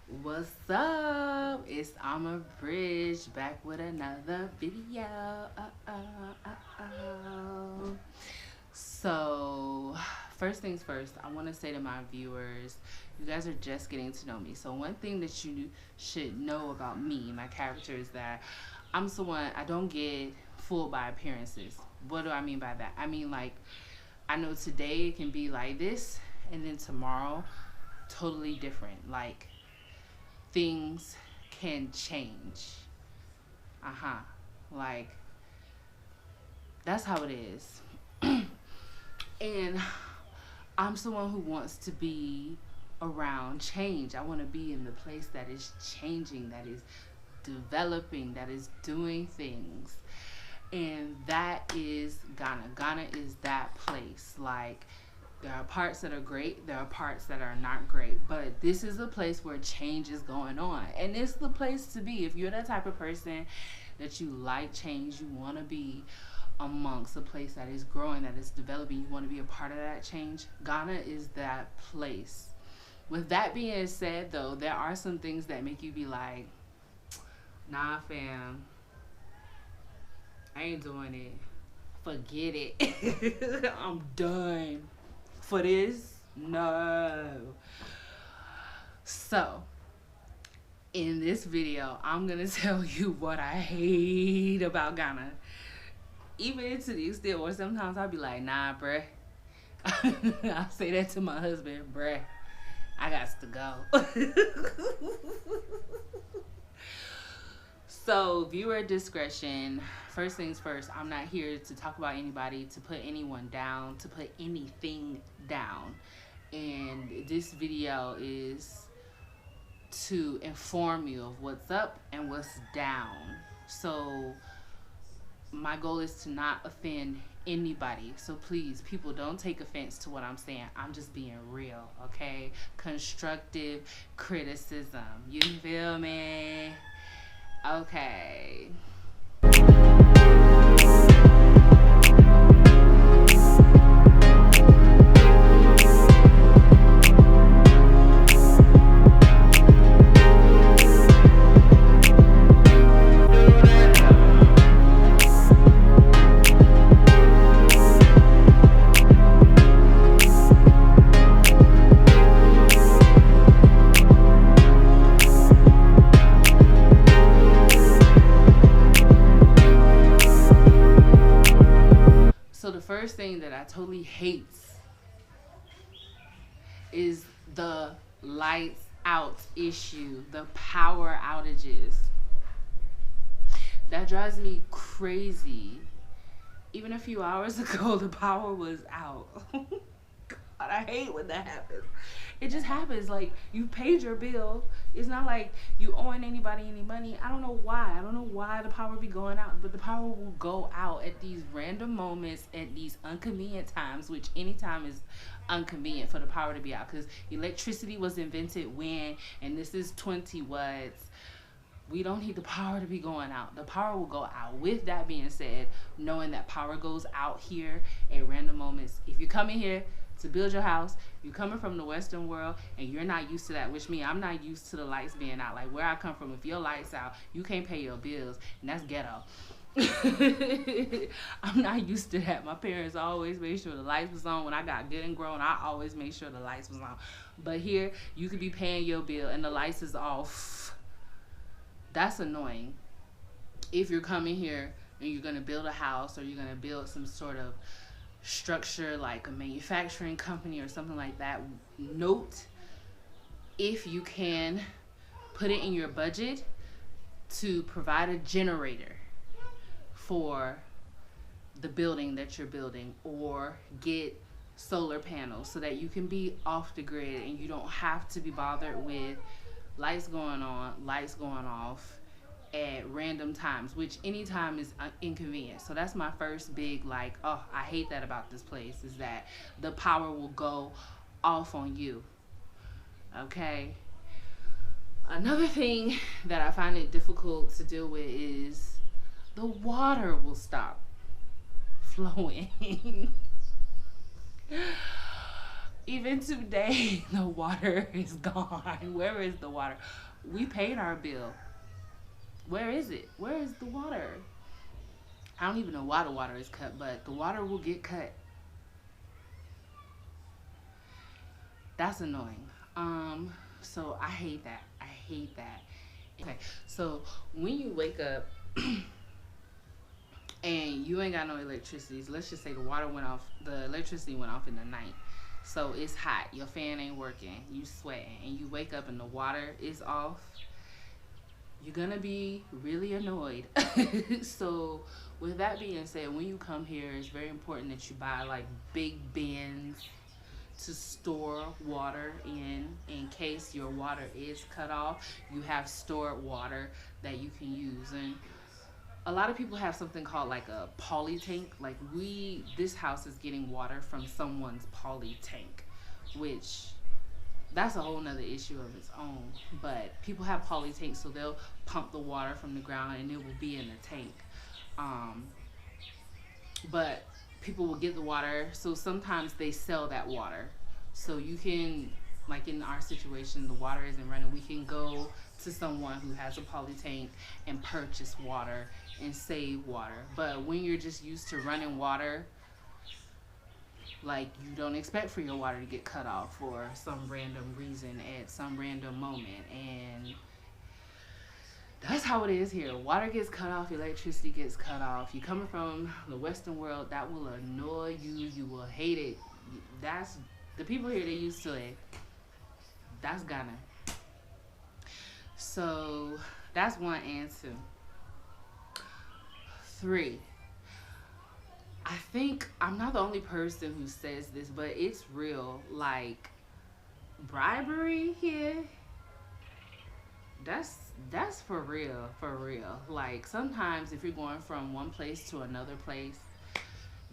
What's up? It's I'ma Bridge back with another video. So, first things first, I want to say to my viewers, you guys are just getting to know me. So, one thing that you should know about me, my character, is that I'm someone I don't get fooled by appearances. What do I mean by that? I mean, like, I know today it can be like this, and then tomorrow, totally different. Like, things can change. Like, that's how it is. And I'm someone who wants to be around change. I want to be in the place that is changing, that is developing, that is doing things. And that is Ghana. Ghana is that place. Like, there are parts that are great, there are parts that are not great, but this is a place where change is going on. And it's the place to be. If you're that type of person that you like change, you want to be amongst a place that is growing, that is developing, you want to be a part of that change, Ghana is that place. With that being said, though, there are some things that make you be like, nah, fam, I ain't doing it. Forget it. I'm done. For this? No. So, in this video, I'm going to tell you what I hate about Ghana. Even to the extent where sometimes I'll be like, nah, bruh. I'll say that to my husband, bruh. I got to go. So, viewer discretion. First things first, I'm not here to talk about anybody, to put anyone down, to put anything down. And this video is to inform you of what's up and what's down. So, my goal is to not offend anybody. So please, people, don't take offense to what I'm saying. I'm just being real, okay? Constructive criticism. You feel me? Okay. So the first thing that I totally hate is the lights out issue, the power outages. That drives me crazy. Even a few hours ago, the power was out. God, I hate when that happens. It just happens. Like, you paid your bill. It's not like you owing anybody any money. I don't know why. I don't know why the power be going out, but the power will go out at these random moments, at these inconvenient times, which any time is inconvenient for the power to be out, because electricity was invented when, and this is 20 watts. We don't need the power to be going out. The power will go out. With that being said, knowing that power goes out here at random moments, if you're coming here to build your house, you're coming from the Western world, and you're not used to that, which means I'm not used to the lights being out. Like, where I come from, if your lights out, you can't pay your bills, and that's ghetto. I'm not used to that. My parents always made sure the lights was on. When I got good and grown, I always made sure the lights was on. But here, you could be paying your bill, and the lights is off. That's annoying. If you're coming here and you're going to build a house, or you're going to build some sort of structure like a manufacturing company or something like that, note, if you can, put it in your budget to provide a generator for the building that you're building, or get solar panels so that you can be off the grid and you don't have to be bothered with lights going on, lights going off at random times, which any time is inconvenient. So that's my first big, like, oh, I hate that about this place, is that the power will go off on you. Okay. Another thing that I find it difficult to deal with is the water will stop flowing. Even today, the water is gone. Where is the water? We paid our bill. Where is it? Where is the water? I don't even know why the water is cut, but the water will get cut. That's annoying. So I hate that. I hate that. Okay, so when you wake up and you ain't got no electricity, let's just say the electricity went off in the night. So it's hot, your fan ain't working, you sweating, and you wake up and the water is off, you're gonna be really annoyed. So with that being said, when you come here, it's very important that you buy like big bins to store water in case your water is cut off. You have stored water that you can use. And a lot of people have something called like a poly tank. Like this house is getting water from someone's poly tank, which that's a whole nother issue of its own. But people have poly tanks, so they'll pump the water from the ground and it will be in the tank. But people will get the water, so sometimes they sell that water. So you can, like in our situation, the water isn't running, we can go to someone who has a poly tank and purchase water and save water. But when you're just used to running water, like you don't expect for your water to get cut off for some random reason at some random moment, and that's how it is here. Water gets cut off, electricity gets cut off. You coming from the Western world, that will annoy you. You will hate it. That's the people here, they used to it. That's Ghana. So that's one answer. 3. I think I'm not the only person who says this, but it's real. Like bribery here, that's for real, for real. Like sometimes if you're going from one place to another place,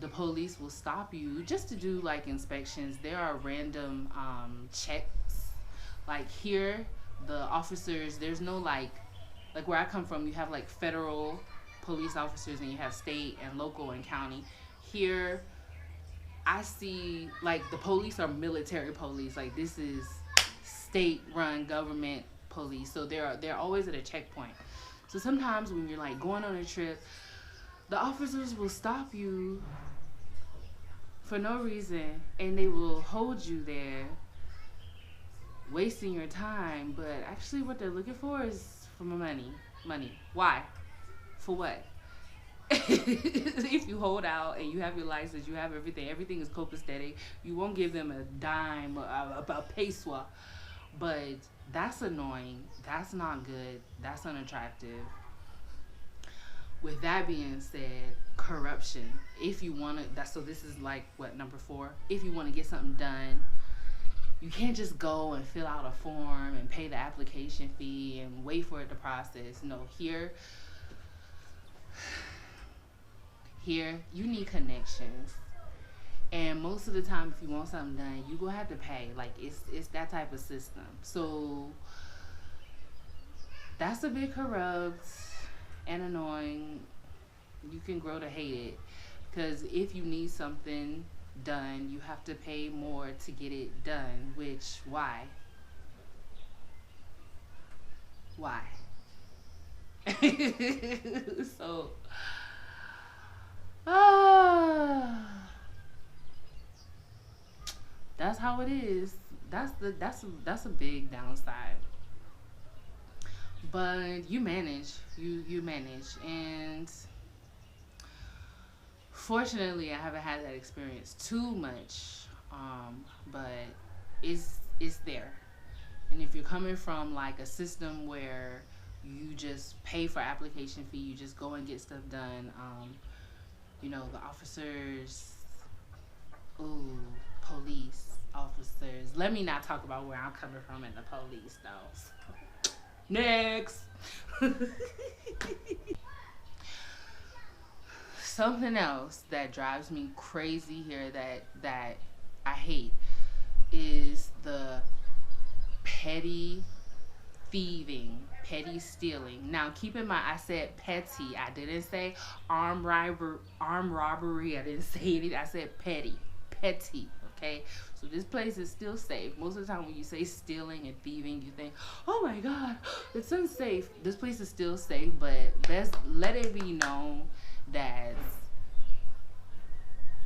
the police will stop you just to do like inspections. There are random checks. Like here, the officers, there's no like where I come from, you have like federal police officers and you have state and local and county. Here, I see like the police are military police. Like this is state-run government police, so they're always at a checkpoint. So sometimes when you're like going on a trip, the officers will stop you for no reason and they will hold you there, wasting your time. But actually what they're looking for is for money. Why? For what? If you hold out and you have your license, you have everything is copacetic, you won't give them a dime, a peso. But that's annoying. That's not good. That's unattractive. With that being said, corruption. If you want to, so this is like what, number 4. If you want to get something done, you can't just go and fill out a form and pay the application fee and wait for it to process. No, here you need connections. And most of the time, if you want something done, you're going to have to pay. Like, it's that type of system. So, that's a bit corrupt and annoying. You can grow to hate it. Because if you need something done, you have to pay more to get it done. Which, why? Why? So, that's how it is. That's a big downside. But you manage. You manage. And fortunately I haven't had that experience too much. But it's there. And if you're coming from like a system where you just pay for application fee, you just go and get stuff done, you know, the officers, police officers. Let me not talk about where I'm coming from and the police though. Next. Something else that drives me crazy here that I hate is the petty thieving, petty stealing. Now keep in mind I said petty. I didn't say armed robbery. I didn't say anything. I said petty. okay? So this place is still safe. Most of the time when you say stealing and thieving, you think, oh my God, it's unsafe. This place is still safe, but best let it be known that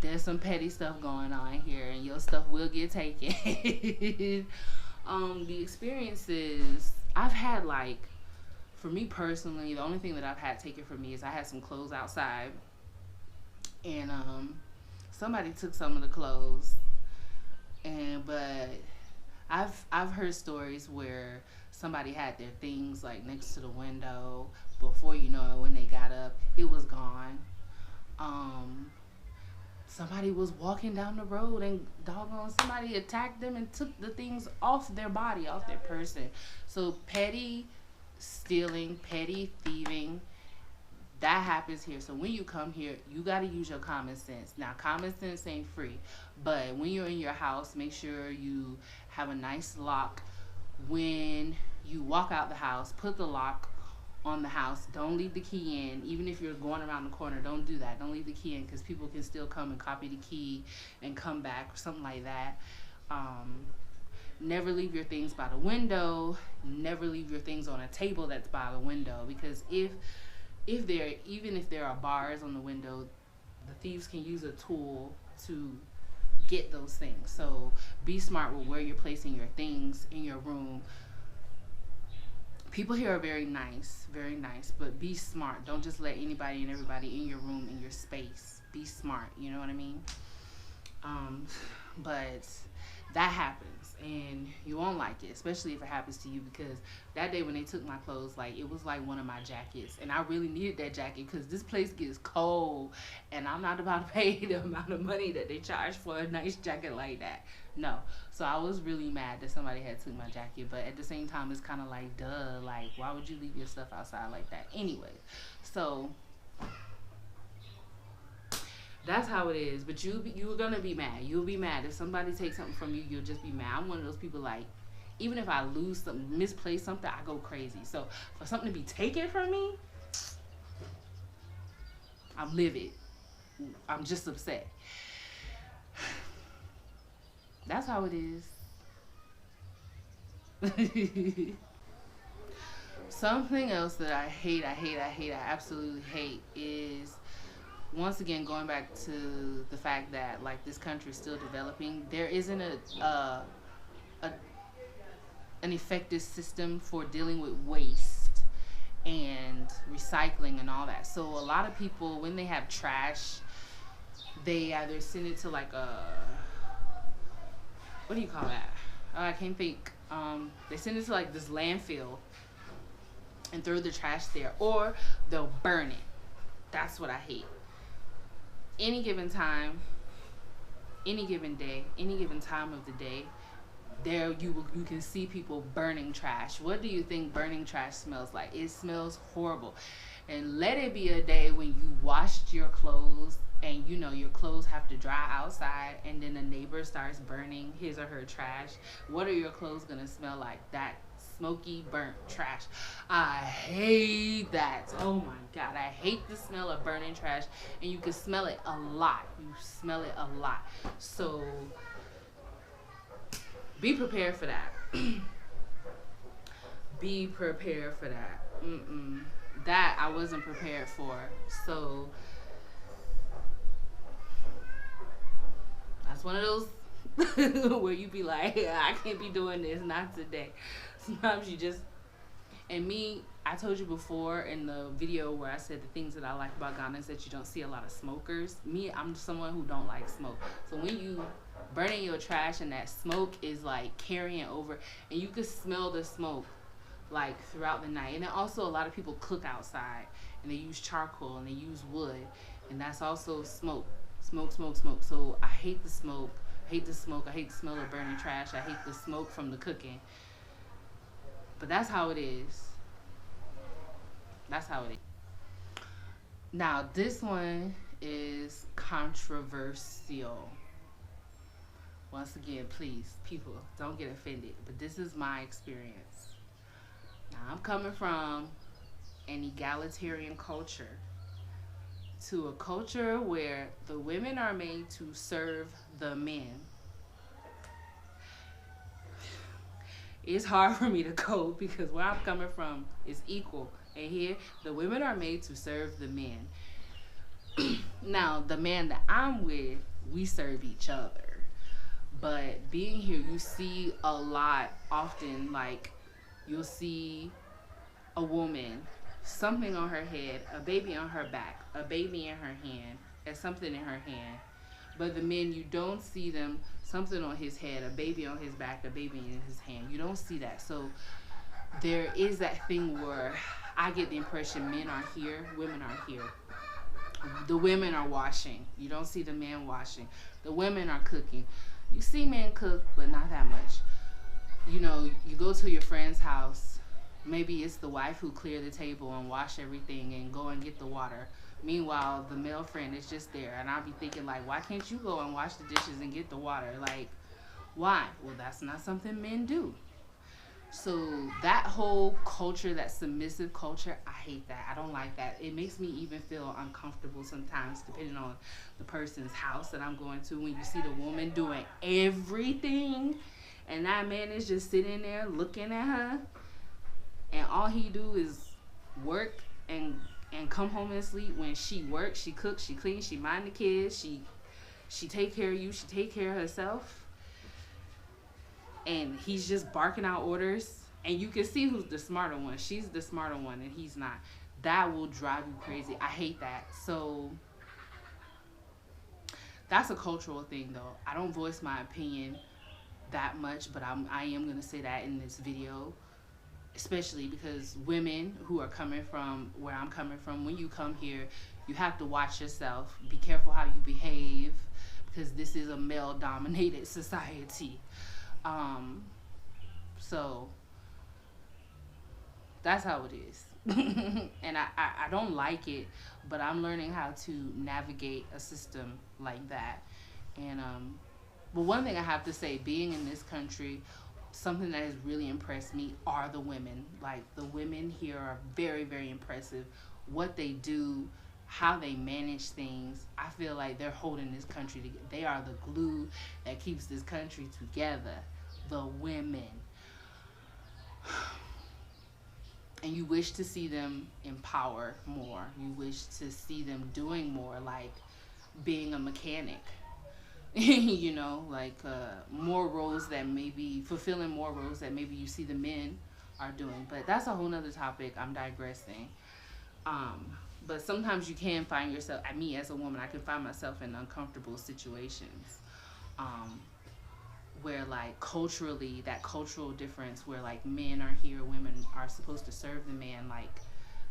there's some petty stuff going on here, and your stuff will get taken. The experiences I've had, like, for me personally, the only thing that I've had taken from me is I had some clothes outside, and somebody took some of the clothes, and but I've heard stories where somebody had their things like next to the window. Before you know it, when they got up, it was gone. Um, Somebody was walking down the road and doggone somebody attacked them and took the things off their body, off their person. So petty stealing, petty thieving, that happens here. So when you come here, you got to use your common sense. Now, common sense ain't free, but when you're in your house, make sure you have a nice lock. When you walk out the house, put the lock on the house. Don't leave the key in. Even if you're going around the corner, don't do that. Don't leave the key in, because people can still come and copy the key and come back or something like that. Never leave your things by the window. Never leave your things on a table that's by the window, because even if there are bars on the window, the thieves can use a tool to get those things. So be smart with where you're placing your things in your room. People here are very nice, but be smart. Don't just let anybody and everybody in your room, in your space. Be smart, you know what I mean? But that happens, and you won't like it, especially if it happens to you, because that day when they took my clothes, like, it was like one of my jackets, and I really needed that jacket because this place gets cold, and I'm not about to pay the amount of money that they charge for a nice jacket like that. No. So I was really mad that somebody had took my jacket, but at the same time, it's kind of like, duh, like, why would you leave your stuff outside like that anyway? So that's how it is. But you're gonna be mad. You'll be mad if somebody takes something from you. You'll just be mad. I'm one of those people, like, even if I lose something, misplace something, I go crazy. So for something to be taken from me, I'm livid. I'm just upset. That's how it is. Something else that I absolutely hate is, once again, going back to the fact that, like, this country is still developing, there isn't an effective system for dealing with waste and recycling and all that. So a lot of people, when they have trash, they either send it to, like, what do you call that? I can't think. They send it to, like, this landfill and throw the trash there, or they'll burn it. That's what I hate. Any given time, any given day, any given time of the day, there you can see people burning trash. What do you think burning trash smells like? It smells horrible. And let it be a day when you washed your clothes, and you know your clothes have to dry outside, and then the neighbor starts burning his or her trash. What are your clothes gonna smell like? That smoky, burnt trash. I hate that. Oh my God, I hate the smell of burning trash, and you can smell it a lot. You smell it a lot. So be prepared for that. Be prepared for that. That I wasn't prepared for. So that's one of those where you be like, yeah, I can't be doing this, not today. Sometimes you just, and me, I told you before in the video where I said the things that I like about Ghana is that you don't see a lot of smokers. Me, I'm someone who don't like smoke. So when you burning your trash and that smoke is like carrying over, and you can smell the smoke like throughout the night. And then also a lot of people cook outside, and they use charcoal and they use wood, and that's also smoke. So I hate the smoke. I hate the smell of burning trash. I hate the smoke from the cooking. But that's how it is. That's how it is. Now, this one is controversial. Once again, please, people, don't get offended. But this is my experience. Now, I'm coming from an egalitarian culture to a culture where the women are made to serve the men. it's hard for me to cope because where I'm coming from is equal. And here, the women are made to serve the men. Now, the man that I'm with, we serve each other. But being here, you see a lot often, like, you'll see a woman, something on her head, a baby on her back, a baby in her hand, and something in her hand. But the men, you don't see them, something on his head, a baby on his back, a baby in his hand. You don't see that. So there is that thing where I get the impression men are here, women are here. The women are washing. You don't see the men washing. The women are cooking. You see men cook, but not that much. You know, you go to your friend's house. Maybe it's the wife who clear the table and wash everything and go and get the water. Meanwhile, the male friend is just there. And I'll be thinking, like, why can't you go and wash the dishes and get the water? Like, why? Well, that's not something men do. So that whole culture, that submissive culture, I hate that. I don't like that. It makes me even feel uncomfortable sometimes, depending on the person's house that I'm going to. When you see the woman doing everything, and that man is just sitting there looking at her, and all he do is work and come home and sleep. When she works, she cooks, she cleans, she mind the kids, she take care of you, she take care of herself. And he's just barking out orders, and you can see who's the smarter one. She's the smarter one, and he's not. That will drive you crazy. I hate that. So that's a cultural thing, though. I don't voice my opinion that much, but I am going to say that in this video, especially because women who are coming from where I'm coming from, when you come here, you have to watch yourself. Be careful how you behave, because this is a male-dominated society. So that's how it is. And I don't like it, but I'm learning how to navigate a system like that. And but one thing I have to say, being in this country, something that has really impressed me are the women. Like, the women here are very, very impressive. What they do, how they manage things, I feel like they're holding this country together. They are the glue that keeps this country together. The women. And you wish to see them empower more. You wish to see them doing more, like being a mechanic. You know, like more roles that maybe, fulfilling more roles that maybe you see the men are doing. But that's a whole nother topic. I'm digressing. But sometimes you can find yourself, me as a woman, I can find myself in uncomfortable situations. Where, like, culturally, that cultural difference where, like, men are here, women are supposed to serve the man. Like,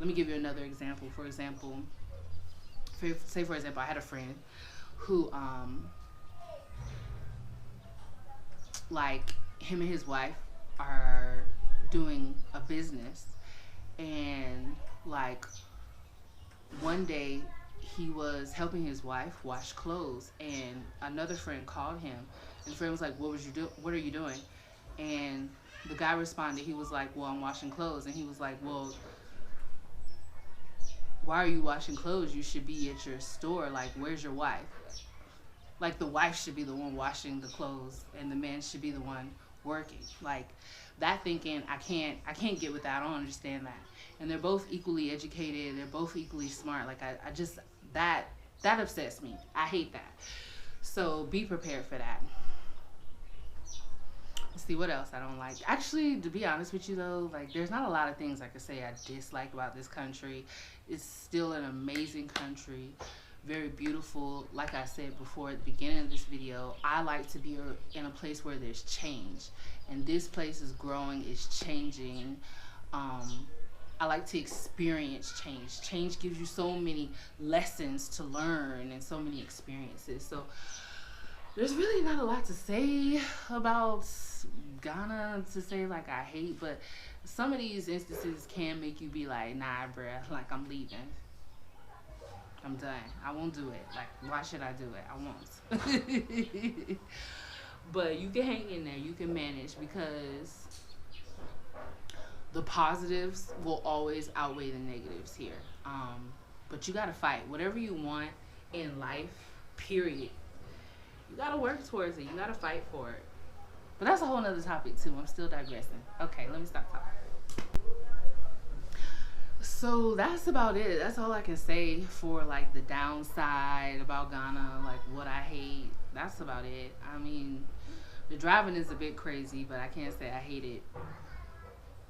let me give you another example. For example, I had a friend who, like, him and his wife are doing a business, and, like, one day he was helping his wife wash clothes, and another friend called him. And the friend was like, what are you doing? And the guy responded, he was like, well, I'm washing clothes. And he was like, well, why are you washing clothes? You should be at your store. Like, where's your wife? Like, the wife should be the one washing the clothes, and the man should be the one working. Like, that thinking, I can't get with that. I don't understand that. And they're both equally educated. They're both equally smart. Like, I just, that upsets me. I hate that. So be prepared for that. Let's see what else I don't like. Actually, to be honest with you though, like, there's not a lot of things I could say I dislike about this country. It's still an amazing country, very beautiful. Like I said before at the beginning of this video, I like to be in a place where there's change, and this place is growing, it's changing. I like to experience change. Change gives you so many lessons to learn and so many experiences. So there's really not a lot to say about Ghana to say like I hate, but some of these instances can make you be like, nah, bruh, like, I'm leaving. I'm done. I won't do it. Like, why should I do it? I won't. But you can hang in there. You can manage, because the positives will always outweigh the negatives here. But you gotta fight. Whatever you want in life, period, you gotta work towards it. You gotta fight for it. But that's a whole nother topic too. I'm still digressing. Okay, let me stop talking. So that's about it. That's all I can say for like the downside about Ghana, like what I hate. That's about it. I mean, the driving is a bit crazy, but I can't say I hate it.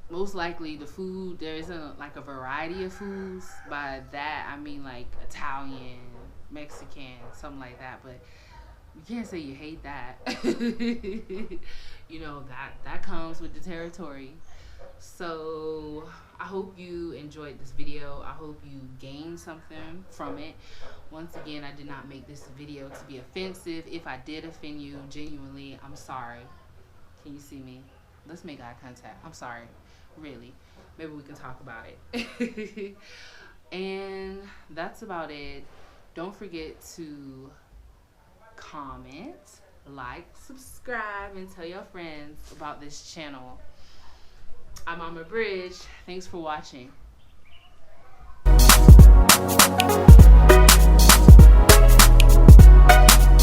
Most likely the food, there isn't like a variety of foods. By that I mean like Italian, Mexican, something like that. But you can't say you hate that. You know, that comes with the territory. So I hope you enjoyed this video. I hope you gained something from it. Once again, I did not make this video to be offensive. If I did offend you, genuinely, I'm sorry. Can you see me? Let's make eye contact. I'm sorry. Really. Maybe we can talk about it. And that's about it. Don't forget to comment, like, subscribe, and tell your friends about this channel. I'm Mama Bridge. Thanks for watching.